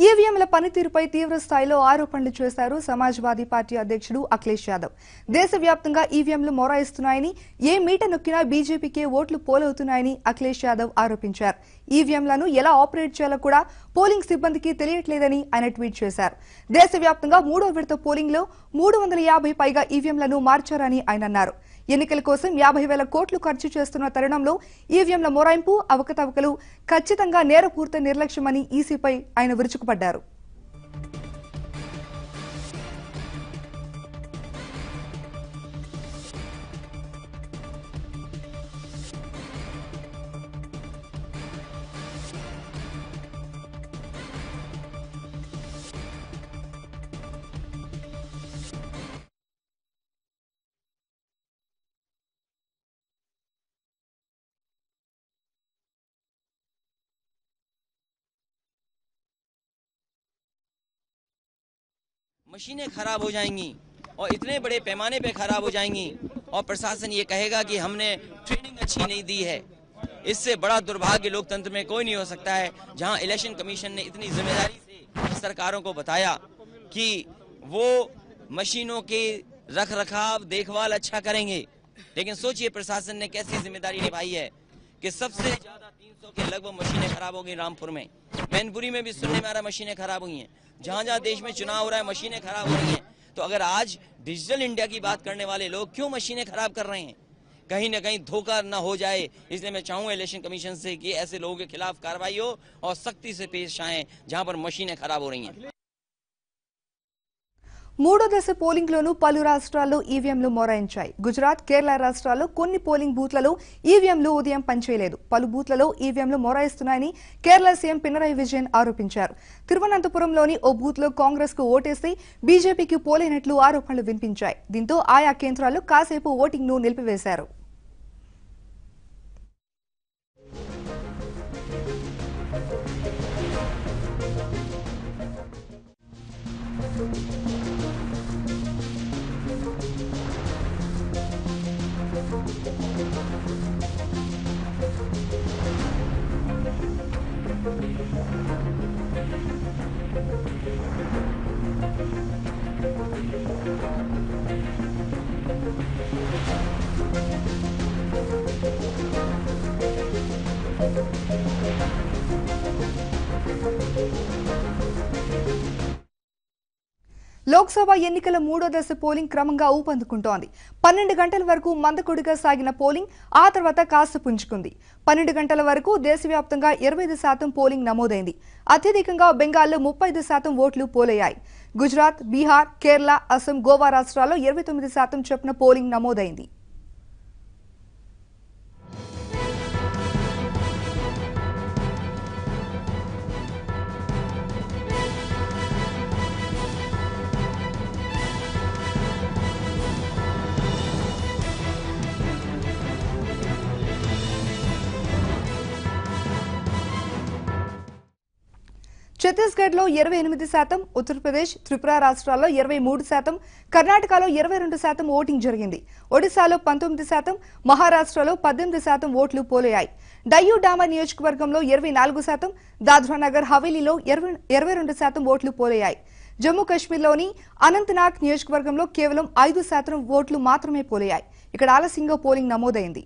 ఈవీఎంల పనితీరుపై తీవ్ర స్థాయిలో ఆరోపణలు చేశారు సమాజ్వాదీ పార్టీ అధ్యక్షుడు అఖిలేష్ యాదవ్. దేశవ్యాప్తంగా ఈవీఎంలు మొరాయిస్తున్నాయని, ఏ మీట నొక్కినా బీజేపీకే ఓట్లు పోలవుతున్నాయని అఖిలేష్ యాదవ్ ఆరోపించారు. ఈవీఎంలను ఎలా ఆపరేట్ చేయాలో కూడా పోలింగ్ సిబ్బందికి తెలియట్లేదని ఆయన ట్వీట్ చేశారు. దేశవ్యాప్తంగా మూడో విడత పోలింగ్ లో 350 పైగా ఈవీఎంలను మార్చారని ఆయన అన్నారు. ఎన్నికల కోసం 50,000 కోట్లు ఖర్చు చేస్తున్న తరుణంలో ఈవీఎంల మొరాయింపు, అవకతవకలు ఖచ్చితంగా నేరపూరిత నిర్లక్ష్యమని ఈసీపై ఆయన విరుచుకుపడ్డారు. मशीनें खराब हो जाएंगी और इतने बड़े पैमाने पे खराब हो जाएंगी और प्रशासन ये कहेगा कि हमने ट्रेनिंग अच्छी नहीं दी है। इससे बड़ा दुर्भाग्य लोकतंत्र में कोई नहीं हो सकता है, जहां इलेक्शन कमीशन ने इतनी जिम्मेदारी से सरकारों को बताया कि वो मशीनों की रखरखाव देखभाल अच्छा करेंगे, लेकिन सोचिए प्रशासन ने कैसी जिम्मेदारी निभाई है कि सबसे ज्यादा 300 के लगभग मशीनें खराब हो गई। रामपुर में, मैनपुरी में भी सुनने में आ रहा मशीनें खराब हुई हैं। जहां जहां देश में चुनाव हो रहा है मशीनें खराब हो रही हैं। तो अगर आज डिजिटल इंडिया की बात करने वाले लोग क्यों मशीनें खराब कर रहे हैं? कहीं न कहीं धोखा न हो जाए, इसलिए मैं चाहूंगा इलेक्शन कमीशन से कि ऐसे लोगों के खिलाफ कार्रवाई हो और सख्ती से पेश आए जहां पर मशीनें खराब हो रही हैं। మూడో దశ పోలింగ్ లోను పలు రాష్ట్రాల్లో ఈవీఎంలు మొరాయించాయి. గుజరాత్, కేరళ రాష్ట్రాల్లో కొన్ని పోలింగ్ బూత్లలో ఈవీఎంలు ఉదయం పనిచేయలేదు. పలు బూత్లలో ఈవీఎంలు మొరాయిస్తున్నాయని కేరళ సీఎం పినరయి విజయన్ ఆరోపించారు. తిరువనంతపురంలోని ఓ బూత్ లో కాంగ్రెస్ కు ఓటేసి బీజేపీకి పోలైనట్లు ఆరోపణలు వినిపించాయి. దీంతో ఆయా కేంద్రాల్లో కాసేపు ఓటింగ్ ను నిలిపివేశారు. లోక్సభ ఎన్నికల మూడో దశ పోలింగ్ క్రమంగా ఊపందుకుంటోంది. 12 గంటల వరకు మందకొడిగా సాగిన పోలింగ్ ఆ తర్వాత కాస్త పుంజుకుంది. 12 గంటల వరకు దేశవ్యాప్తంగా 25% పోలింగ్ నమోదైంది. అత్యధికంగా బెంగాల్లో 35% ఓట్లు పోలయ్యాయి. గుజరాత్, బీహార్, కేరళ, అస్సాం, గోవా రాష్ట్రాల్లో 29% చొప్పున పోలింగ్ నమోదైంది. ఛత్తీస్గఢ్లో 28%, ఉత్తరప్రదేశ్, త్రిపుర రాష్ట్రాల్లో 23%, కర్ణాటకలో 22% ఓటింగ్ జరిగింది. ఒడిశాలో 19%, మహారాష్ట్రలో 18% ఓట్లు పోలయ్యాయి. డయ్యూ డామర్ నియోజకవర్గంలో 24%, దాద్రా నగర్ హవేలీలో 22% ఓట్లు పోలయ్యాయి. జమ్మూ కాశ్మీర్లోని అనంతనాగ్ నియోజకవర్గంలో కేవలం 5% ఓట్లు మాత్రమే పోలయ్యాయి. ఇక్కడ ఆలస్యంగా పోలింగ్ నమోదైంది.